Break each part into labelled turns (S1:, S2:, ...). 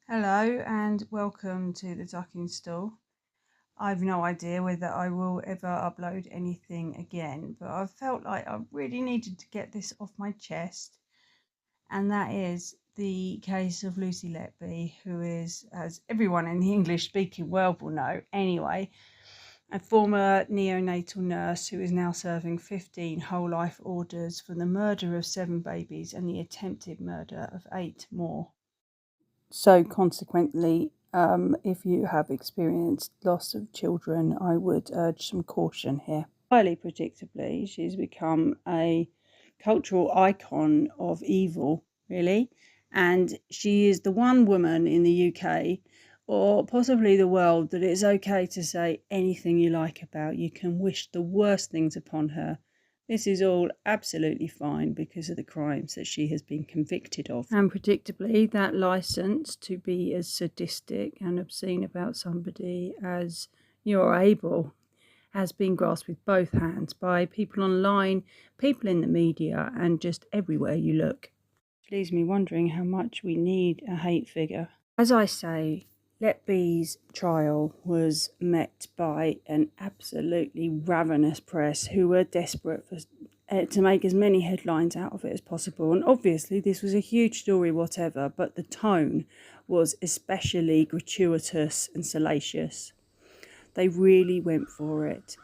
S1: Hello and welcome to the Ducking Stall. I've no idea whether I will ever upload anything again, but I felt like I really needed to get this off my chest, and that is the case of Lucy Letby, who is, as everyone in the English speaking world will know anyway, a former neonatal nurse who is now serving 15 whole life orders for the murder of 7 babies and the attempted murder of 8 more. So consequently, if you have experienced loss of children, I would urge some caution here. Highly predictably, she's become a cultural icon of evil, really. And she is the one woman in the UK, or possibly the world, that it's okay to say anything you like about. You can wish the worst things upon her. This is all absolutely fine because of the crimes that she has been convicted of. And predictably, that license to be as sadistic and obscene about somebody as you're able has been grasped with both hands by people online, people in the media, and just everywhere you look. Which leaves me wondering how much we need a hate figure. As I say, Letby's trial was met by an absolutely ravenous press who were desperate to make as many headlines out of it as possible. And obviously this was a huge story, whatever, but the tone was especially gratuitous and salacious. They really went for it,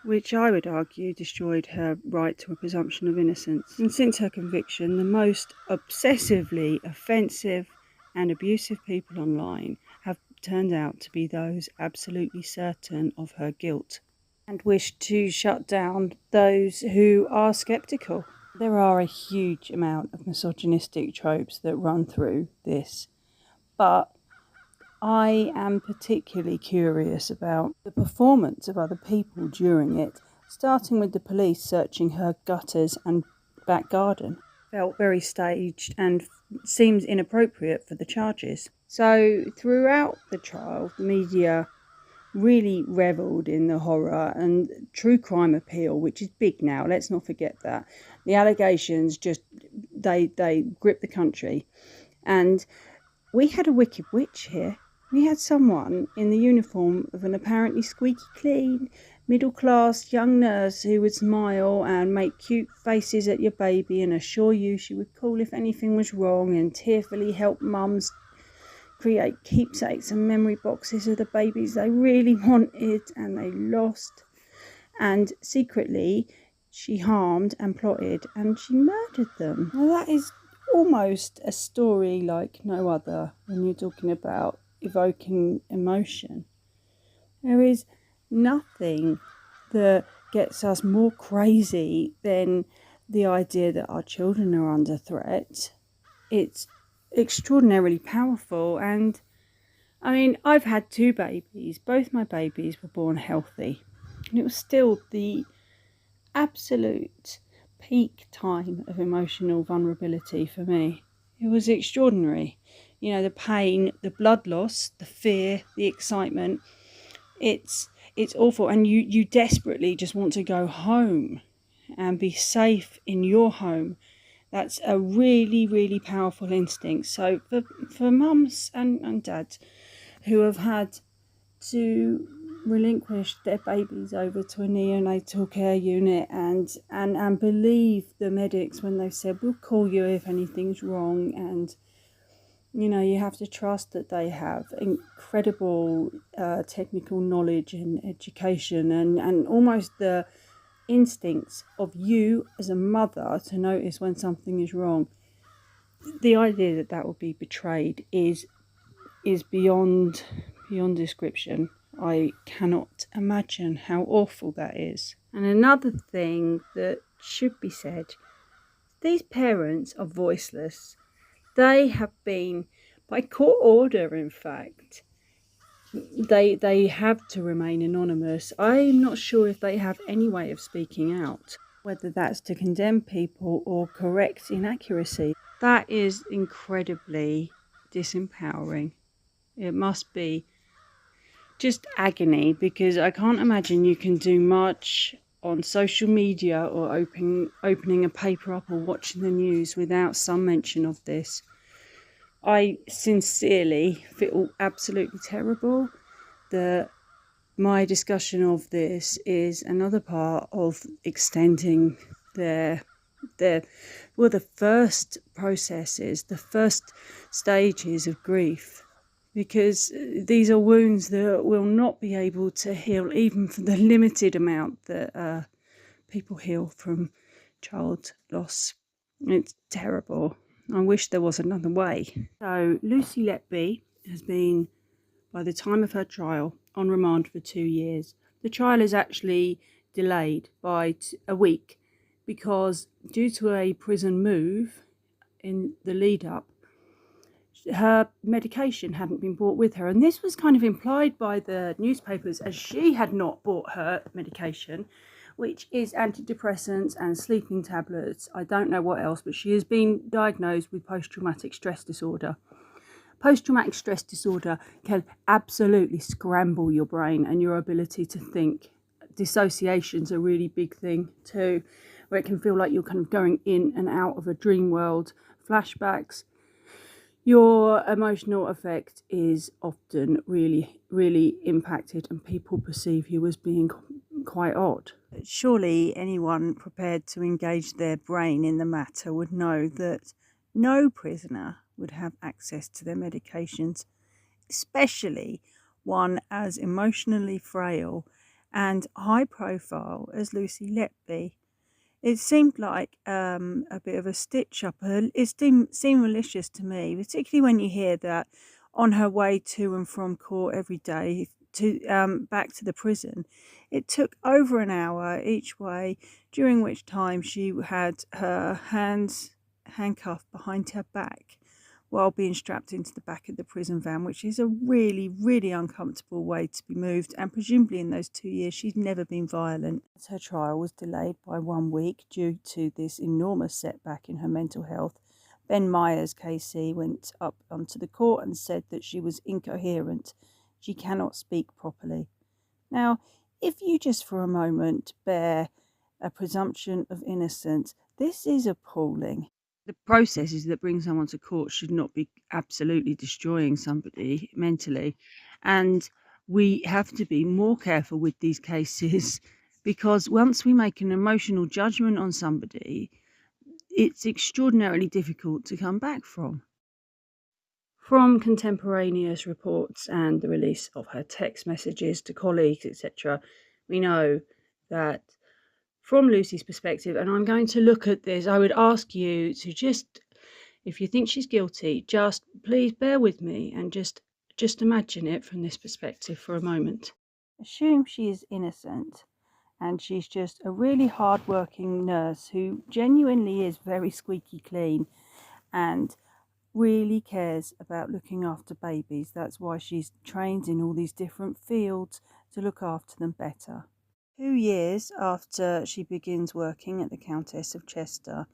S1: which I would argue destroyed her right to a presumption of innocence. And since her conviction, the most obsessively offensive and abusive people online have turned out to be those absolutely certain of her guilt and wish to shut down those who are sceptical. There are a huge amount of misogynistic tropes that run through this, but I am particularly curious about the performance of other people during it, starting with the police searching her gutters and back garden. Felt very staged and seems inappropriate for the charges. So throughout the trial, the media really revelled in the horror and true crime appeal, which is big now, let's not forget that. The allegations just, they grip the country. And we had a wicked witch here. We had someone in the uniform of an apparently squeaky clean, middle-class young nurse who would smile and make cute faces at your baby and assure you she would call if anything was wrong and tearfully help mums create keepsakes and memory boxes of the babies they really wanted and they lost. And secretly, she harmed and plotted and she murdered them. Now that is almost a story like no other when you're talking about evoking emotion. There is nothing that gets us more crazy than the idea that our children are under threat. It's extraordinarily powerful, and I mean, I've had 2 babies. Both my babies were born healthy, and it was still the absolute peak time of emotional vulnerability for me. It was extraordinary. You know, the pain, the blood loss, the fear, the excitement. It's awful, and you desperately just want to go home and be safe in your home. That's a really, really powerful instinct. So for mums and dads who have had to relinquish their babies over to a neonatal care unit and believe the medics when they've said, we'll call you if anything's wrong, and you know, you have to trust that they have incredible technical knowledge and education and almost the instincts of you as a mother to notice when something is wrong. The idea that that would be betrayed is beyond description. I cannot imagine how awful that is. And another thing that should be said, these parents are voiceless. They have been, by court order in fact, they have to remain anonymous. I'm not sure if they have any way of speaking out, whether that's to condemn people or correct inaccuracy. That is incredibly disempowering. It must be just agony, because I can't imagine you can do much on social media or opening a paper up or watching the news without some mention of this. I sincerely feel absolutely terrible that my discussion of this is another part of extending their the first processes, the first stages of grief, because these are wounds that will not be able to heal even for the limited amount that people heal from child loss. It's terrible. I wish there was another way. So Lucy Letby has been, by the time of her trial, on remand for 2 years. The trial is actually delayed by a week because, due to a prison move in the lead up, her medication hadn't been brought with her. And this was kind of implied by the newspapers, as she had not brought her medication, which is antidepressants and sleeping tablets. I don't know what else, but she has been diagnosed with post-traumatic stress disorder. Post-traumatic stress disorder can absolutely scramble your brain and your ability to think. Dissociation's a really big thing too, where it can feel like you're kind of going in and out of a dream world. Flashbacks. Your emotional effect is often really, really impacted, and people perceive you as being quite odd. Surely anyone prepared to engage their brain in the matter would know that no prisoner would have access to their medications, especially one as emotionally frail and high profile as Lucy Letby. It seemed like a bit of a stitch up. It seemed malicious to me, particularly when you hear that on her way to and from court every day to back to the prison, it took over an hour each way, during which time she had her hands handcuffed behind her back while being strapped into the back of the prison van, which is a really, really uncomfortable way to be moved. And presumably in those 2 years, she's never been violent. Her trial was delayed by 1 week due to this enormous setback in her mental health. Ben Myers, KC, went up onto the court and said that she was incoherent. She cannot speak properly. Now, if you just for a moment bear a presumption of innocence, this is appalling. The processes that bring someone to court should not be absolutely destroying somebody mentally. And we have to be more careful with these cases because once we make an emotional judgment on somebody, it's extraordinarily difficult to come back from. From contemporaneous reports and the release of her text messages to colleagues, etc., we know that from Lucy's perspective, and I'm going to look at this, I would ask you to just, if you think she's guilty, just please bear with me and just imagine it from this perspective for a moment. Assume she is innocent and she's just a really hard-working nurse who genuinely is very squeaky clean and really cares about looking after babies. That's why she's trained in all these different fields to look after them better. 2 years after she begins working at the Countess of Chester,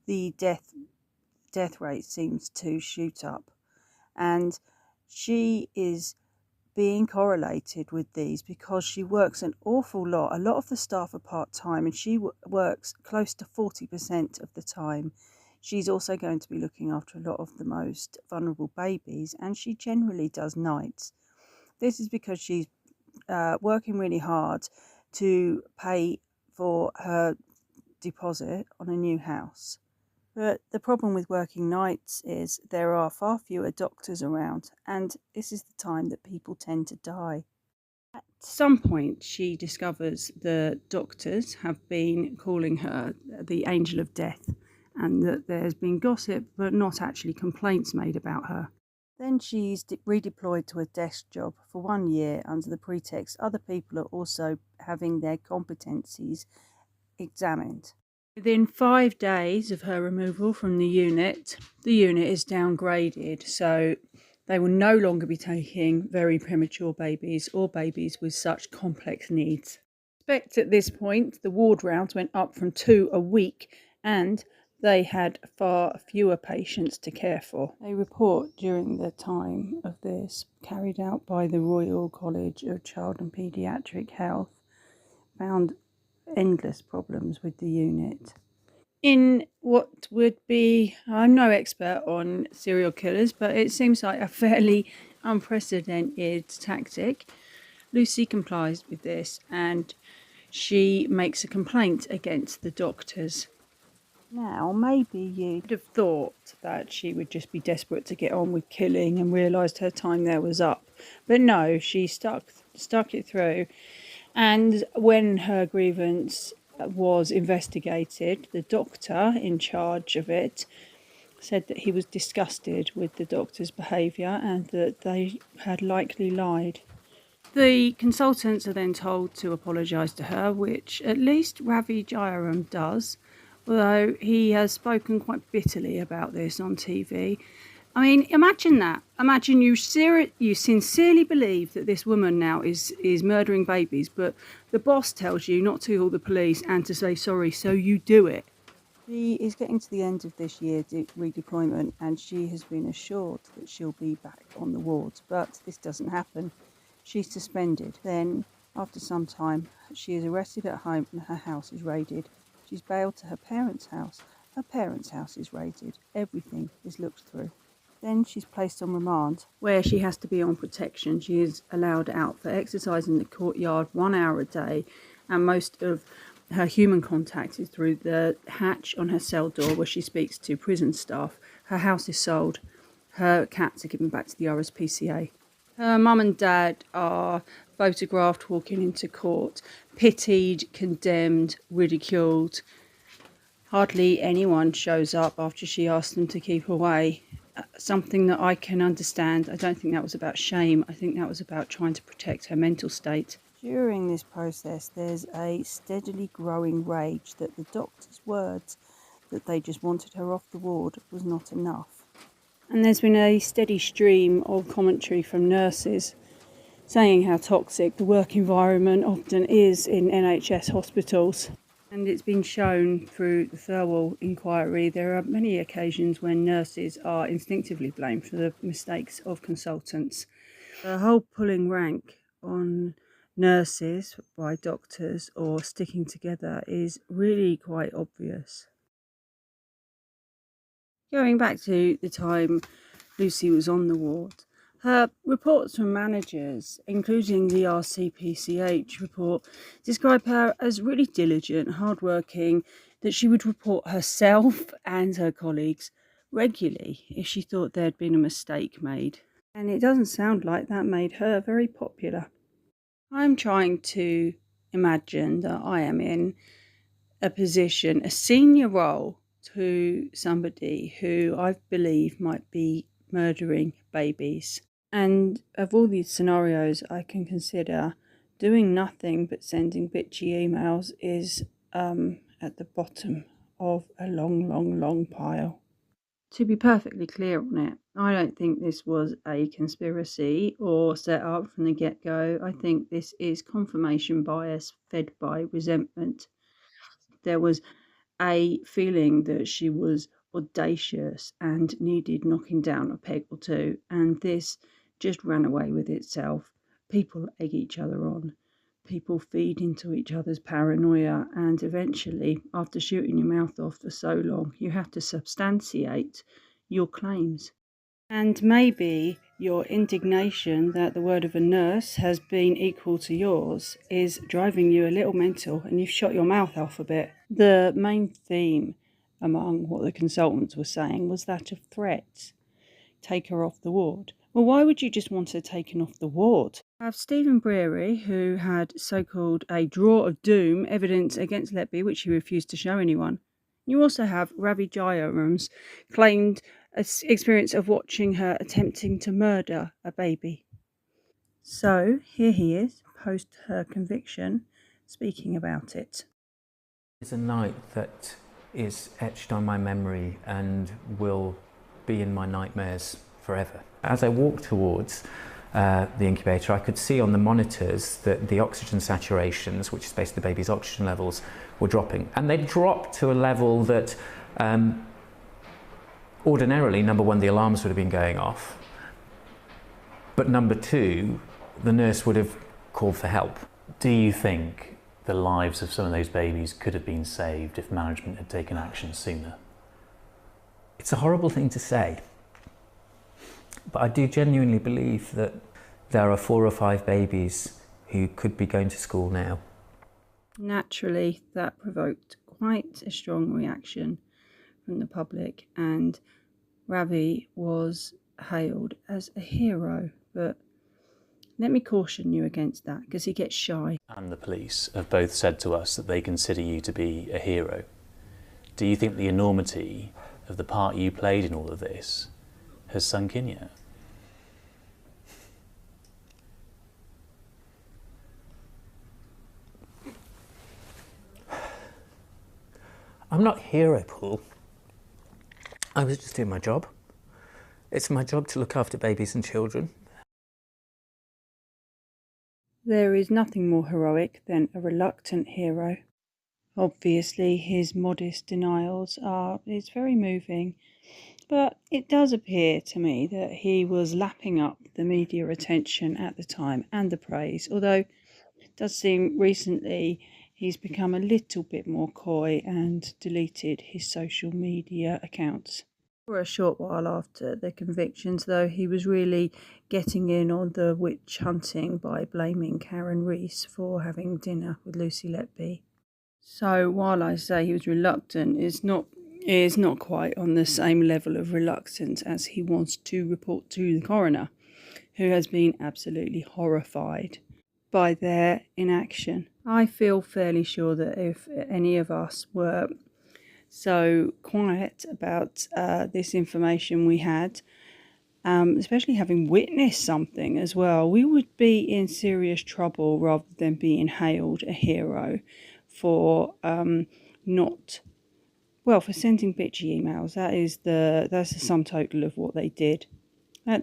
S1: the death rate seems to shoot up, and she is being correlated with these because she works an awful lot. A lot of the staff are part-time, and she works close to 40% of the time. She's also going to be looking after a lot of the most vulnerable babies, and she generally does nights. This is because she's working really hard to pay for her deposit on a new house. But the problem with working nights is there are far fewer doctors around, and this is the time that people tend to die. At some point, she discovers the doctors have been calling her the angel of death, and that there's been gossip but not actually complaints made about her. Then she's redeployed to a desk job for 1 year under the pretext other people are also having their competencies examined. Within 5 days of her removal from the unit is downgraded, so they will no longer be taking very premature babies or babies with such complex needs. Expect at this point the ward rounds went up from 2 a week, and they had far fewer patients to care for. A report during the time of this, carried out by the Royal College of Child and Paediatric Health, found endless problems with the unit. In what would be, I'm no expert on serial killers, but it seems like a fairly unprecedented tactic. Lucy complies with this and she makes a complaint against the doctors. Now, maybe you'd have thought that she would just be desperate to get on with killing and realised her time there was up. But no, she stuck it through. And when her grievance was investigated, the doctor in charge of it said that he was disgusted with the doctor's behaviour and that they had likely lied. The consultants are then told to apologise to her, which at least Ravi Jayaram does, although he has spoken quite bitterly about this on TV. I mean, imagine that. Imagine you sincerely believe that this woman now is murdering babies, but the boss tells you not to call the police and to say sorry, so you do it. She is getting to the end of this year's redeployment and she has been assured that she'll be back on the wards, but this doesn't happen. She's suspended. Then, after some time, she is arrested at home and her house is raided. She's bailed to her parents' house. Her parents' house is raided. Everything is looked through. Then she's placed on remand, where she has to be on protection. She is allowed out for exercise in the courtyard 1 hour a day, and most of her human contact is through the hatch on her cell door where she speaks to prison staff. Her house is sold. Her cats are given back to the RSPCA. Her mum and dad are photographed walking into court, pitied, condemned, ridiculed. Hardly anyone shows up after she asks them to keep away. Something that I can understand. I don't think that was about shame. I think that was about trying to protect her mental state. During this process, there's a steadily growing rage that the doctor's words that they just wanted her off the ward was not enough. And there's been a steady stream of commentary from nurses saying how toxic the work environment often is in NHS hospitals. And it's been shown through the Thirlwall inquiry, there are many occasions when nurses are instinctively blamed for the mistakes of consultants. The whole pulling rank on nurses by doctors or sticking together is really quite obvious. Going back to the time Lucy was on the ward, her reports from managers, including the RCPCH report, describe her as really diligent, hardworking, that she would report herself and her colleagues regularly if she thought there'd been a mistake made. And it doesn't sound like that made her very popular. I'm trying to imagine that I am in a position, a senior role, to somebody who I believe might be murdering babies. And of all these scenarios I can consider, doing nothing but sending bitchy emails is at the bottom of a long pile. To be perfectly clear on it, I don't think this was a conspiracy or set up from the get-go. I think this is confirmation bias fed by resentment. There was a feeling that she was audacious and needed knocking down a peg or two, and this just ran away with itself. People egg each other on. People feed into each other's paranoia, and eventually, after shooting your mouth off for so long, you have to substantiate your claims. And maybe your indignation that the word of a nurse has been equal to yours is driving you a little mental and you've shot your mouth off a bit. The main theme among what the consultants were saying was that of threats. Take her off the ward. Well, why would you just want her taken off the ward? I have Stephen Breary, who had so-called a draw of doom evidence against Letby, which he refused to show anyone. You also have Ravi Jayaram's claimed experience of watching her attempting to murder a baby. So here he is, post her conviction, speaking about it.
S2: It's a night that is etched on my memory and will be in my nightmares forever. As I walked towards the incubator, I could see on the monitors that the oxygen saturations, which is basically the baby's oxygen levels, were dropping. And they dropped to a level that ordinarily, number one, the alarms would have been going off. But number two, the nurse would have called for help. Do you think
S3: the lives of some of those babies could have been saved if management had taken action sooner?
S2: It's a horrible thing to say, but I do genuinely believe that there are 4 or 5 babies who could be going to school now.
S1: Naturally, that provoked quite a strong reaction from the public, and Ravi was hailed as a hero. But let me caution you against that, because he gets shy.
S3: And the police have both said to us that they consider you to be a hero. Do you think the enormity of the part you played in all of this has sunk in yet?
S2: I'm not hero, Paul. I was just doing my job. It's my job to look after babies and children.
S1: There is nothing more heroic than a reluctant hero. Obviously, his modest denials it's very moving, but it does appear to me that he was lapping up the media attention at the time and the praise, although it does seem recently he's become a little bit more coy and deleted his social media accounts. For a short while after the convictions, though, he was really getting in on the witch hunting by blaming Karen Rees for having dinner with Lucy Letby. So while I say he was reluctant, it's not quite on the same level of reluctance as he wants to report to the coroner, who has been absolutely horrified by their inaction. I feel fairly sure that if any of us were so quiet about this information we had, especially having witnessed something as well, we would be in serious trouble rather than being hailed a hero for for sending bitchy emails. That's the sum total of what they did.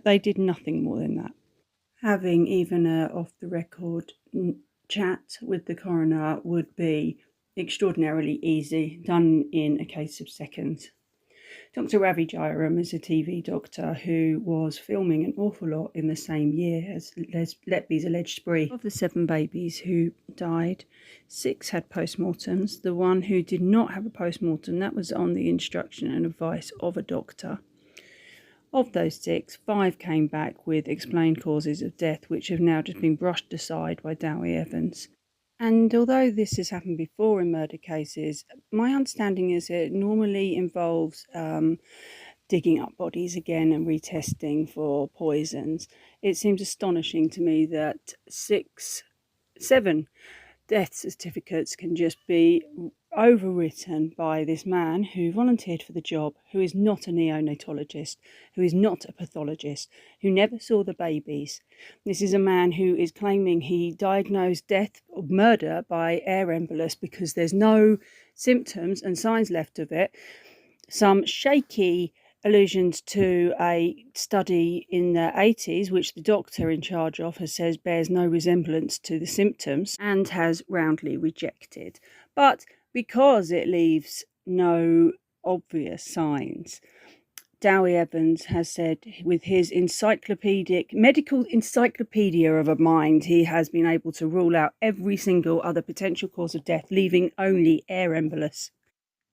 S1: They did nothing more than that. Having even a off-the-record chat with the coroner would be extraordinarily easy, done in a case of seconds. Dr. Ravi Jairam is a TV doctor who was filming an awful lot in the same year as Letby's alleged spree. Of the 7 babies who died, 6 had postmortems. The one who did not have a postmortem, that was on the instruction and advice of a doctor. Of those 6, 5 came back with explained causes of death, which have now just been brushed aside by Dowie Evans. And although this has happened before in murder cases, my understanding is it normally involves digging up bodies again and retesting for poisons. It seems astonishing to me that 7 death certificates can just be overwritten by this man who volunteered for the job, who is not a neonatologist, who is not a pathologist, who never saw the babies. This is a man who is claiming he diagnosed death or murder by air embolus because there's no symptoms and signs left of it. Some shaky allusions to a study in the 80s, which the doctor in charge of has said bears no resemblance to the symptoms and has roundly rejected. But because it leaves no obvious signs, Dowie Evans has said with his medical encyclopedia of a mind, he has been able to rule out every single other potential cause of death, leaving only air embolus.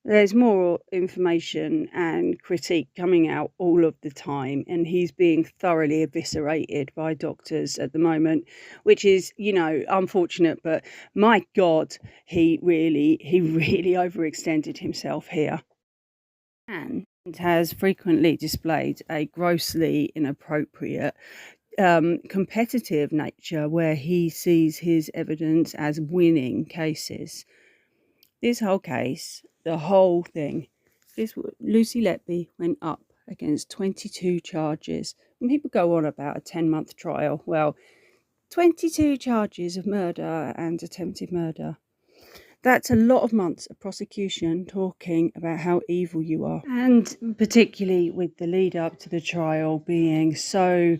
S1: There's more information and critique coming out all of the time, and he's being thoroughly eviscerated by doctors at the moment, which is, unfortunate, but my God, he really overextended himself here. And has frequently displayed a grossly inappropriate competitive nature where he sees his evidence as winning cases. This whole case, the whole thing, Lucy Letby went up against 22 charges. When people go on about a 10-month trial, well, 22 charges of murder and attempted murder. That's a lot of months of prosecution talking about how evil you are. And particularly with the lead up to the trial being so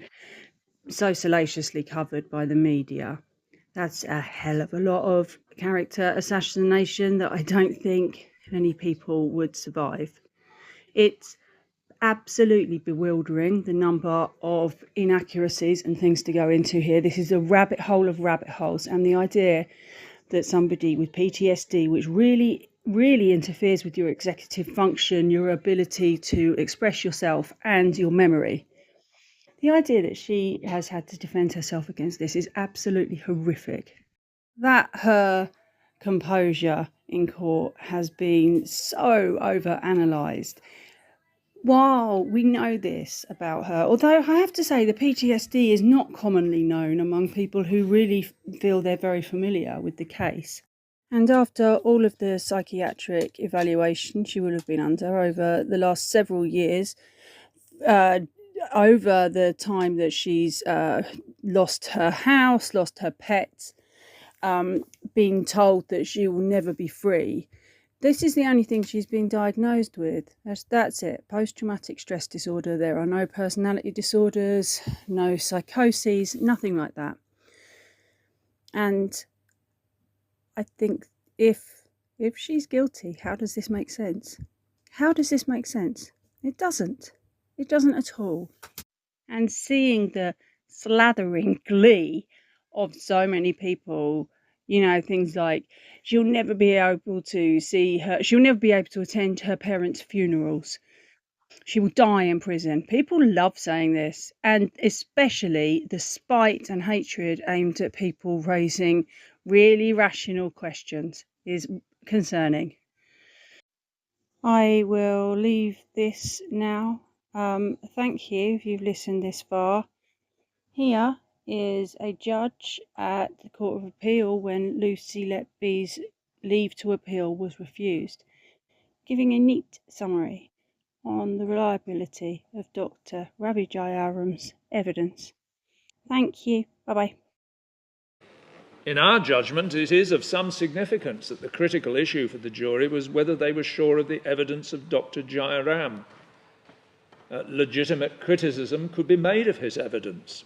S1: salaciously covered by the media. That's a hell of a lot of character assassination that I don't think many people would survive. It's absolutely bewildering, the number of inaccuracies and things to go into here. This is a rabbit hole of rabbit holes, and the idea that somebody with PTSD, which really interferes with your executive function, your ability to express yourself and your memory. The idea that she has had to defend herself against this is absolutely horrific. That her composure in court has been so over-analysed. While we know this about her, although I have to say the PTSD is not commonly known among people who really feel they're very familiar with the case. And after all of the psychiatric evaluation she will have been under over the last several years, over the time that she's lost her house, lost her pets, being told that she will never be free, this is the only thing she's been diagnosed with. That's it. Post-traumatic stress disorder. There are no personality disorders, no psychoses, nothing like that. And I think if she's guilty, how does this make sense? How does this make sense? It doesn't. It doesn't at all. And seeing the slathering glee of so many people, you know, things like she'll never be able to attend her parents' funerals. She will die in prison. People love saying this, and especially the spite and hatred aimed at people raising really rational questions is concerning. I will leave this now. Thank you if you've listened this far. Here is a judge at the Court of Appeal when Lucy Letby's leave to appeal was refused, giving a neat summary on the reliability of Dr. Ravi Jayaram's evidence. Thank you. Bye-bye.
S4: In our judgment, it is of some significance that the critical issue for the jury was whether they were sure of the evidence of Dr. Jayaram. Legitimate criticism could be made of his evidence.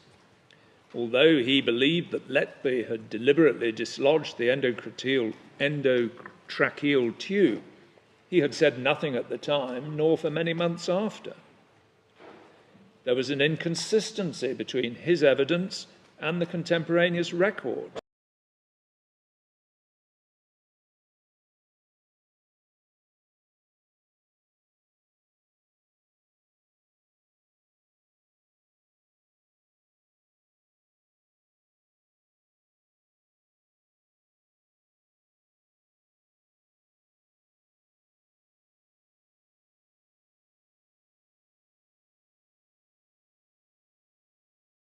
S4: Although he believed that Letby had deliberately dislodged the endotracheal tube, he had said nothing at the time, nor for many months after. There was an inconsistency between his evidence and the contemporaneous records.